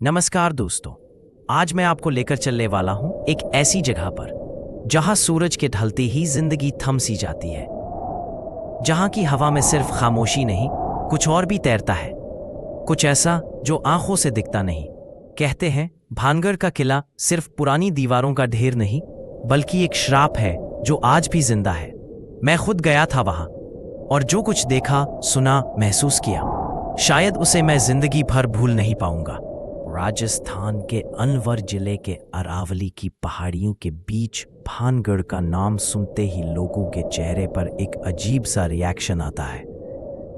नमस्कार दोस्तों। आज मैं आपको लेकर चलने वाला हूं एक ऐसी जगह पर जहां सूरज के ढलते ही जिंदगी थम सी जाती है, जहां की हवा में सिर्फ खामोशी नहीं, कुछ और भी तैरता है, कुछ ऐसा जो आंखों से दिखता नहीं। कहते हैं भानगढ़ का किला सिर्फ पुरानी दीवारों का ढेर नहीं, बल्कि एक श्राप है जो आज भी जिंदा है। मैं खुद गया था वहां, और जो कुछ देखा, सुना, महसूस किया, शायद उसे मैं जिंदगी भर भूल नहीं पाऊंगा। राजस्थान के अलवर जिले के अरावली की पहाड़ियों के बीच भानगढ़ का नाम सुनते ही लोगों के चेहरे पर एक अजीब सा रिएक्शन आता है।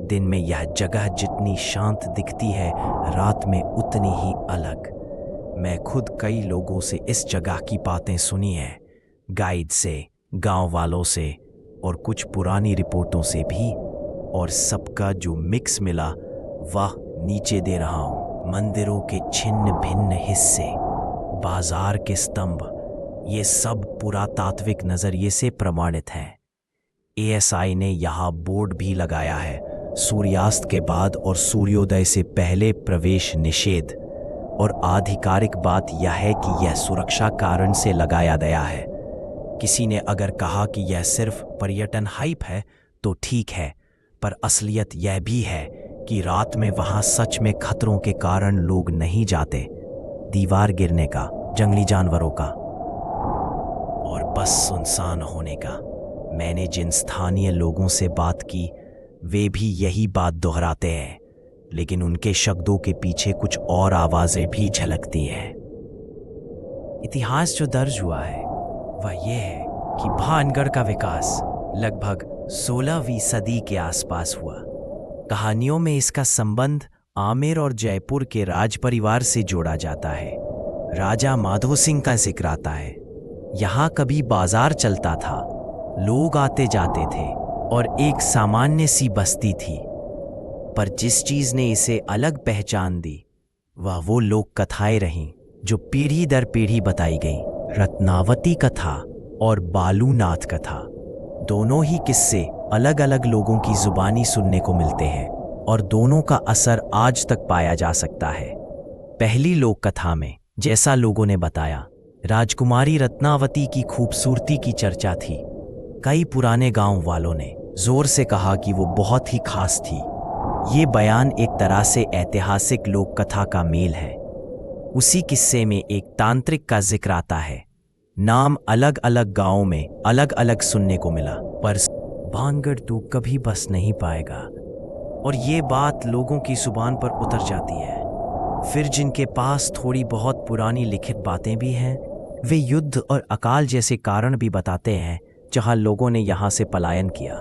दिन में यह जगह जितनी शांत दिखती है, रात में उतनी ही अलग। मैं खुद कई लोगों से इस जगह की बातें सुनी है, गाइड से, गांव वालों से और कुछ पुरानी रिपोर्टों से भी, और सबका जो मिक्स मिला वह नीचे दे रहा हूं। मंदिरों के छिन्न भिन्न हिस्से, बाजार के स्तंभ, ये सब पुरातात्विक नजरिए से प्रमाणित हैं। एएसआई ने यहाँ बोर्ड भी लगाया है, सूर्यास्त के बाद और सूर्योदय से पहले प्रवेश निषेध। और आधिकारिक बात यह है कि यह सुरक्षा कारण से लगाया गया है। किसी ने अगर कहा कि यह सिर्फ पर्यटन हाइप है तो ठीक है, पर असलियत यह भी है कि रात में वहां सच में खतरों के कारण लोग नहीं जाते। दीवार गिरने का, जंगली जानवरों का और बस सुनसान होने का। मैंने जिन स्थानीय लोगों से बात की वे भी यही बात दोहराते हैं, लेकिन उनके शब्दों के पीछे कुछ और आवाजें भी झलकती हैं। इतिहास जो दर्ज हुआ है वह यह है कि भानगढ़ का विकास लगभग 16वीं सदी के आसपास हुआ। कहानियों में इसका संबंध आमेर और जयपुर के राज परिवार से जोड़ा जाता है। राजा माधो सिंह का जिक्र आता है। यहाँ कभी बाजार चलता था, लोग आते जाते थे और एक सामान्य सी बस्ती थी। पर जिस चीज ने इसे अलग पहचान दी वह वो लोक कथाएं रहीं जो पीढ़ी दर पीढ़ी बताई गई। रत्नावती कथा और बालूनाथ कथा, दोनों ही किस्से अलग अलग लोगों की जुबानी सुनने को मिलते हैं और दोनों का असर आज तक पाया जा सकता है। पहली लोक कथा में जैसा लोगों ने बताया, राजकुमारी रत्नावती की खूबसूरती की चर्चा थी। कई पुराने गांव वालों ने जोर से कहा कि वो बहुत ही खास थी। ये बयान एक तरह से ऐतिहासिक लोक कथा का मेल है। उसी किस्से में एक तांत्रिक का जिक्र आता है। नाम अलग अलग गांवों में अलग अलग सुनने को मिला, पर भानगढ़ तो कभी बस नहीं पाएगा। और ये बात लोगों की जुबान पर उतर जाती है। फिर जिनके पास थोड़ी बहुत पुरानी लिखित बातें भी हैं, वे युद्ध और अकाल जैसे कारण भी बताते हैं जहां लोगों ने यहां से पलायन किया।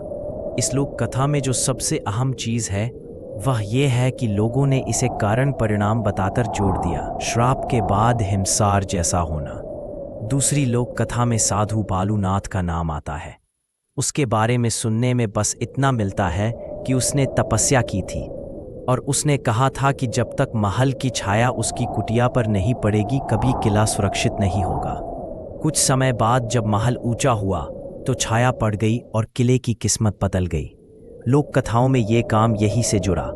इस लोक कथा में जो सबसे अहम चीज है वह यह है कि लोगों ने इसे कारण परिणाम बताकर जोड़ दिया, श्राप के बाद हिमसार जैसा होना। दूसरी लोक कथा में साधु बालूनाथ का नाम आता है। उसके बारे में सुनने में बस इतना मिलता है कि उसने तपस्या की थी और उसने कहा था कि जब तक महल की छाया उसकी कुटिया पर नहीं पड़ेगी कभी किला सुरक्षित नहीं होगा। कुछ समय बाद जब महल ऊंचा हुआ तो छाया पड़ गई और किले की किस्मत बदल गई। लोक कथाओं में ये काम यही से जुड़ा।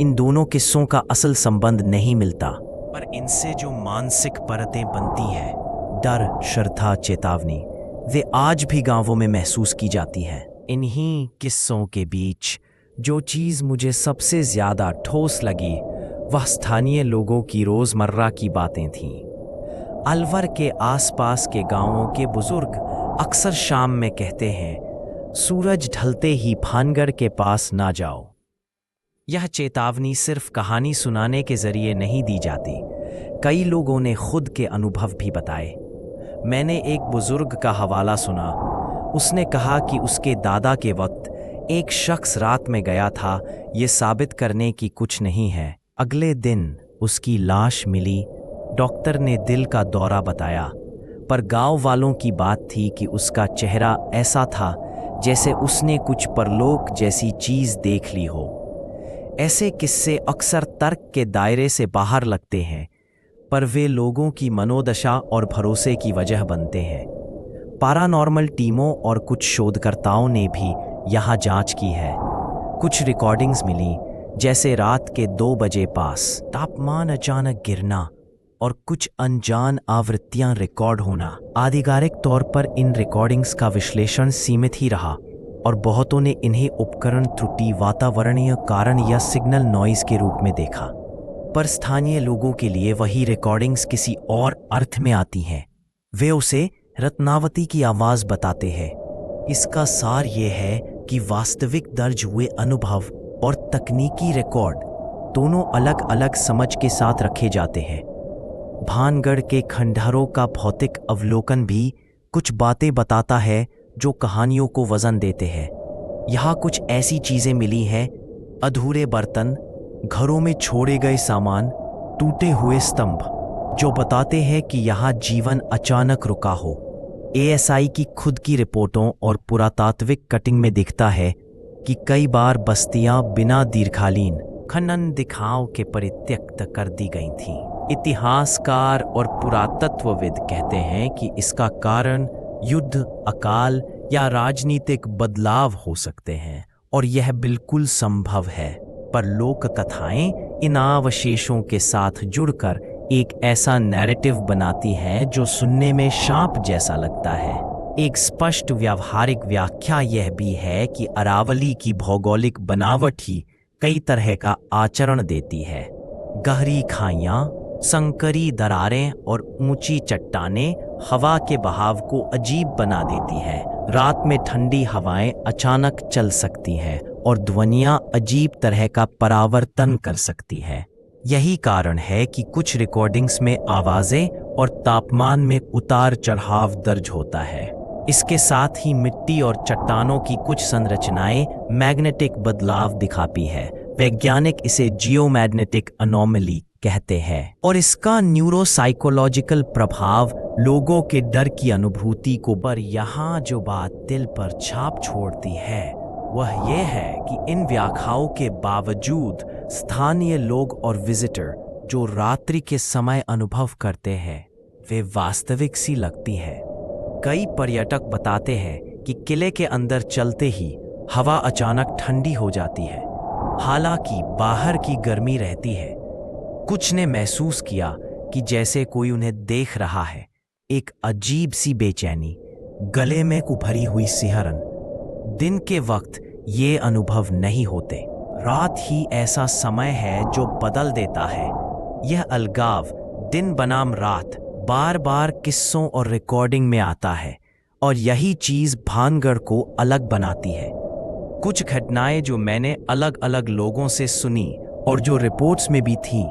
इन दोनों किस्सों का असल संबंध नहीं मिलता, पर इनसे जो मानसिक परतें बनती हैं, डर, श्रद्धा, चेतावनी, वे आज भी गांवों में महसूस की जाती हैं। इन्हीं किस्सों के बीच जो चीज मुझे सबसे ज्यादा ठोस लगी वह स्थानीय लोगों की रोजमर्रा की बातें थीं। अलवर के आसपास के गांवों के बुजुर्ग अक्सर शाम में कहते हैं, सूरज ढलते ही भानगढ़ के पास ना जाओ। यह चेतावनी सिर्फ कहानी सुनाने के जरिए नहीं दी जाती, कई लोगों ने खुद के अनुभव भी बताए। मैंने एक बुजुर्ग का हवाला सुना। उसने कहा कि उसके दादा के वक्त एक शख्स रात में गया था, ये साबित करने की कुछ नहीं है। अगले दिन उसकी लाश मिली। डॉक्टर ने दिल का दौरा बताया, पर गांव वालों की बात थी कि उसका चेहरा ऐसा था जैसे उसने कुछ परलोक जैसी चीज देख ली हो। ऐसे किस्से अक्सर तर्क के दायरे से बाहर लगते हैं, पर वे लोगों की मनोदशा और भरोसे की वजह बनते हैं। पैरानॉर्मल टीमों और कुछ शोधकर्ताओं ने भी यहाँ जांच की है। कुछ रिकॉर्डिंग्स मिली, जैसे रात के 2 बजे पास तापमान अचानक गिरना और कुछ अनजान आवृत्तियां रिकॉर्ड होना। आधिकारिक तौर पर इन रिकॉर्डिंग्स का विश्लेषण सीमित ही रहा और बहुतों ने इन्हें उपकरण त्रुटि, वातावरणीय कारण या सिग्नल नॉइज के रूप में देखा। पर स्थानीय लोगों के लिए वही रिकॉर्डिंग्स किसी और अर्थ में आती हैं। वे उसे रत्नावती की आवाज बताते हैं। इसका सार ये है कि वास्तविक दर्ज हुए अनुभव और तकनीकी रिकॉर्ड दोनों अलग अलग समझ के साथ रखे जाते हैं। भानगढ़ के खंडहरों का भौतिक अवलोकन भी कुछ बातें बताता है जो कहानियों को वजन देते हैं। यहाँ कुछ ऐसी चीजें मिली हैं, अधूरे बर्तन, घरों में छोड़े गए सामान, टूटे हुए स्तंभ, जो बताते हैं कि यहाँ जीवन अचानक रुका हो। एएसआई की खुद की रिपोर्टों और पुरातात्विक कटिंग में दिखता है कि कई बार बस्तियां बिना दीर्घकालीन खनन दिखाव के परित्यक्त कर दी गई थीं। इतिहासकार और पुरातत्वविद कहते हैं कि इसका कारण युद्ध, अकाल या राजनीतिक बदलाव हो सकते हैं और यह बिल्कुल संभव है। पर लोक कथाएं इन अवशेषों के साथ जुड़कर एक ऐसा नैरेटिव बनाती हैं जो सुनने में शाप जैसा लगता है। एक स्पष्ट व्यावहारिक व्याख्या यह भी है कि अरावली की भौगोलिक बनावट ही कई तरह का आचरण देती है। गहरी खाइयां, संकरी दरारें और ऊंची चट्टानें हवा के बहाव को अजीब बना देती है। रात में ठंडी हवाएं अचानक चल सकती हैं और ध्वनियां अजीब तरह का परावर्तन कर सकती है। यही कारण है कि कुछ रिकॉर्डिंग्स में आवाजें और तापमान में उतार चढ़ाव दर्ज होता है। इसके साथ ही मिट्टी और चट्टानों की कुछ संरचनाएं मैग्नेटिक बदलाव दिखाती है। वैज्ञानिक इसे जियोमैग्नेटिक अनोमली कहते हैं और इसका न्यूरोसाइकोलॉजिकल प्रभाव लोगों के डर की अनुभूति को। पर यहाँ जो बात दिल पर छाप छोड़ती है वह यह है कि इन व्याख्याओं के बावजूद स्थानीय लोग और विजिटर जो रात्रि के समय अनुभव करते हैं वे वास्तविक सी लगती है। कई पर्यटक बताते हैं कि किले के अंदर चलते ही हवा अचानक ठंडी हो जाती है, हालांकि बाहर की गर्मी रहती है। कुछ ने महसूस किया कि जैसे कोई उन्हें देख रहा है। एक अजीब सी बेचैनी, गले में उभरी हुई सिहरन। दिन के वक्त ये अनुभव नहीं होते। रात ही ऐसा समय है जो बदल देता है। यह अलगाव दिन बनाम रात बार बार किस्सों और रिकॉर्डिंग में आता है और यही चीज भानगढ़ को अलग बनाती है। कुछ घटनाएं जो मैंने अलग अलग लोगों से सुनी और जो रिपोर्ट्स में भी थी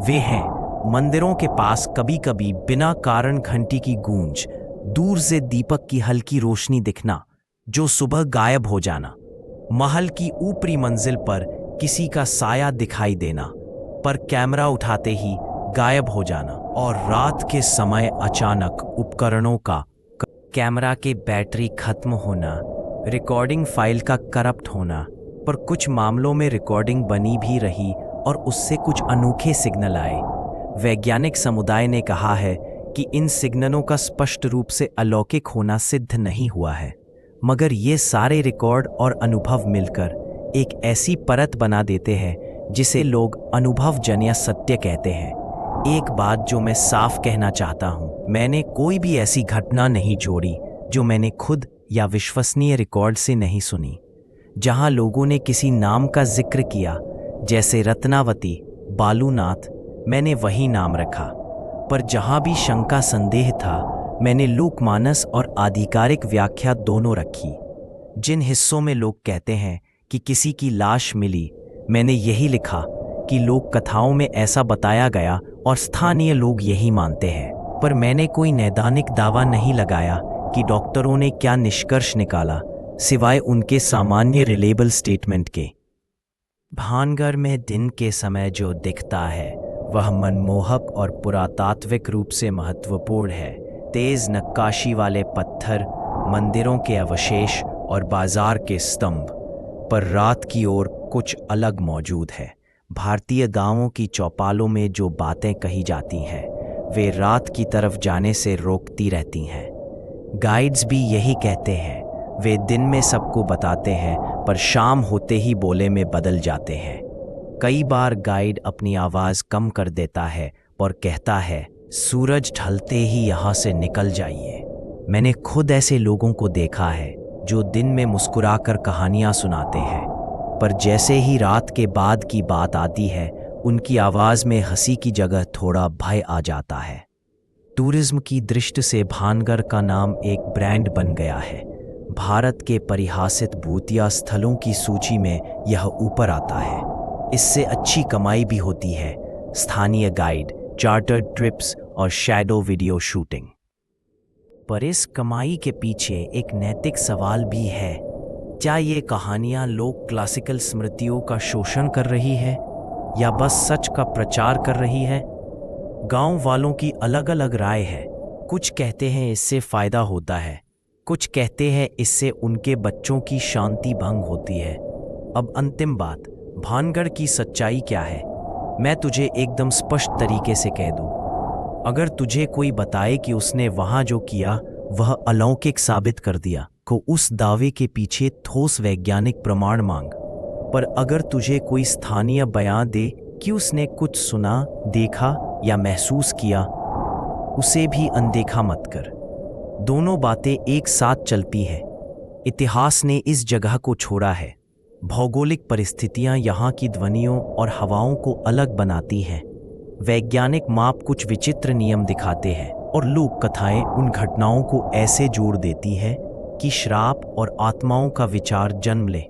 वे हैं मंदिरों के पास कभी कभी बिना कारण घंटी की गूंज, दूर से दीपक की हल्की रोशनी दिखना जो सुबह गायब हो जाना, महल की ऊपरी मंजिल पर किसी का साया दिखाई देना पर कैमरा उठाते ही गायब हो जाना, और रात के समय अचानक उपकरणों का कैमरा के बैटरी खत्म होना, रिकॉर्डिंग फाइल का करप्ट होना। पर कुछ मामलों में रिकॉर्डिंग बनी भी रही और उससे कुछ अनोखे सिग्नल आए। वैज्ञानिक समुदाय ने कहा है कि इन सिग्नलों का स्पष्ट रूप से अलौकिक होना सिद्ध नहीं हुआ है, मगर ये सारे रिकॉर्ड और अनुभव मिलकर एक ऐसी परत बना देते हैं जिसे लोग अनुभवजन्य सत्य कहते हैं। एक बात जो मैं साफ कहना चाहता हूँ, मैंने कोई भी ऐसी घटना नहीं जोड़ी जो मैंने खुद या विश्वसनीय रिकॉर्ड से नहीं सुनी। जहाँ लोगों ने किसी नाम का जिक्र किया, जैसे रत्नावती, बालूनाथ, मैंने वही नाम रखा। पर जहाँ भी शंका संदेह था, मैंने लोकमानस और आधिकारिक व्याख्या दोनों रखी। जिन हिस्सों में लोग कहते हैं कि किसी की लाश मिली, मैंने यही लिखा कि लोक कथाओं में ऐसा बताया गया और स्थानीय लोग यही मानते हैं। पर मैंने कोई नैदानिक दावा नहीं लगाया कि डॉक्टरों ने क्या निष्कर्ष निकाला, सिवाय उनके सामान्य रिलेबल स्टेटमेंट के। भानगढ़ में दिन के समय जो दिखता है वह मनमोहक और पुरातात्विक रूप से महत्वपूर्ण है। तेज नक्काशी वाले पत्थर, मंदिरों के अवशेष और बाजार के स्तंभ। पर रात की ओर कुछ अलग मौजूद है। भारतीय गांवों की चौपालों में जो बातें कही जाती हैं वे रात की तरफ जाने से रोकती रहती हैं। गाइड्स भी यही कहते हैं। वे दिन में सबको बताते हैं पर शाम होते ही बोले में बदल जाते हैं। कई बार गाइड अपनी आवाज़ कम कर देता है और कहता है, सूरज ढलते ही यहाँ से निकल जाइए। मैंने खुद ऐसे लोगों को देखा है जो दिन में मुस्कुराकर कहानियां सुनाते हैं, पर जैसे ही रात के बाद की बात आती है उनकी आवाज में हंसी की जगह थोड़ा भय आ जाता है। टूरिज्म की दृष्टि से भानगढ़ का नाम एक ब्रांड बन गया है। भारत के परिहासित भूतिया स्थलों की सूची में यह ऊपर आता है। इससे अच्छी कमाई भी होती है, स्थानीय गाइड, चार्टर्ड ट्रिप्स और शैडो वीडियो शूटिंग। पर इस कमाई के पीछे एक नैतिक सवाल भी है। क्या ये कहानियां लोक क्लासिकल स्मृतियों का शोषण कर रही है या बस सच का प्रचार कर रही है? गांव वालों की अलग अलग राय है। कुछ कहते हैं इससे फायदा होता है, कुछ कहते हैं इससे उनके बच्चों की शांति भंग होती है। अब अंतिम बात, भानगढ़ की सच्चाई क्या है? मैं तुझे एकदम स्पष्ट तरीके से कह दूं, अगर तुझे कोई बताए कि उसने वहां जो किया वह अलौकिक साबित कर दिया, को उस दावे के पीछे ठोस वैज्ञानिक प्रमाण मांग। पर अगर तुझे कोई स्थानीय बयान दे कि उसने कुछ सुना, देखा या महसूस किया, उसे भी अनदेखा मत कर। दोनों बातें एक साथ चलती हैं। इतिहास ने इस जगह को छोड़ा है। भौगोलिक परिस्थितियां यहाँ की ध्वनियों और हवाओं को अलग बनाती हैं। वैज्ञानिक माप कुछ विचित्र नियम दिखाते हैं और लोक कथाएं उन घटनाओं को ऐसे जोड़ देती है कि श्राप और आत्माओं का विचार जन्म ले।